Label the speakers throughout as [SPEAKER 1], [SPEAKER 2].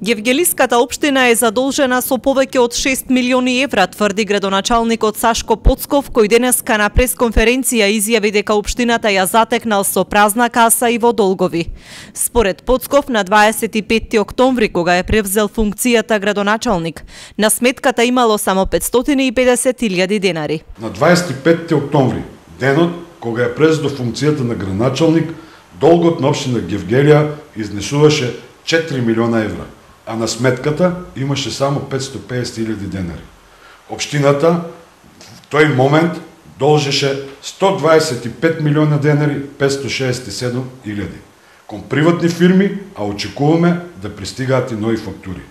[SPEAKER 1] Гевгелиската општина е задолжена со повеќе од 6 милиони евра, тврди градоначалникот Сашко Поцков, кој денеска на пресконференција изјави дека општината ја затекнал со празна каса и во долгови. Според Поцков, на 25 октомври, кога е превзел функцијата градоначалник, на сметката имало само 550.000 денари.
[SPEAKER 2] На 25 октомври, денот кога е превзел функцијата на градоначалник, долгот на општина Гевгелија изнесуваше 4 милиона евра, а на сметката имаше само 550.000 денари. Општината в тој момент должеше 125 милиона денари 567.000 кон приватни фирми, а очекуваме да пристигаат и нови фактури.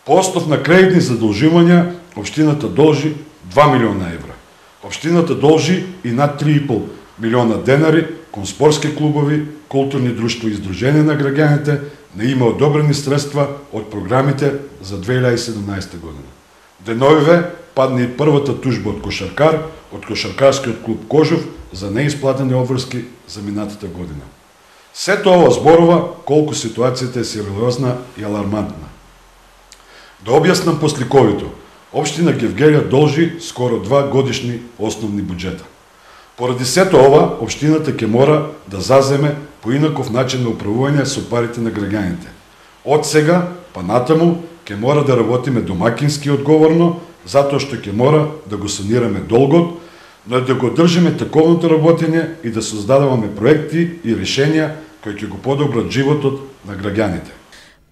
[SPEAKER 2] По основ на кредитни задолжувања, општината должи 2 милиона евра. Општината должи и над 3,5 милиона денари кон спортски клубови, културни друштва и издруженија на граѓаните, не има одобрени средства од програмите за 2017 година. Деновиве падна и првата тужба од кошаркар, од кошаркарскиот клуб Кожув за неисплатени обврски за минатата година. Сето ова зборува колку ситуацијата е сериозна и алармантна. Да објаснам посликовито, општина Гевгелија должи скоро 2 годишни основни буџета. Поради сето ова, општината ќе мора да заземе поинаков начин на управување со парите на граѓаните. Од сега, па натаму, ќе мора да работиме домакински одговорно, затоа што ќе мора да го санираме долгот, но да го држиме таковното работење и да создаваме проекти и решенија кои ќе го подобрат животот на граѓаните.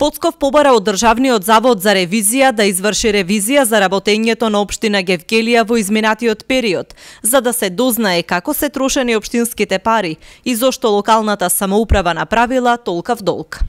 [SPEAKER 1] Поцков побара од Државниот завод за ревизија да изврши ревизија за работењето на општина Гевгелија во изминатиот период, за да се дознае како се трошени општинските пари и зошто локалната самоуправа направила толкав долг.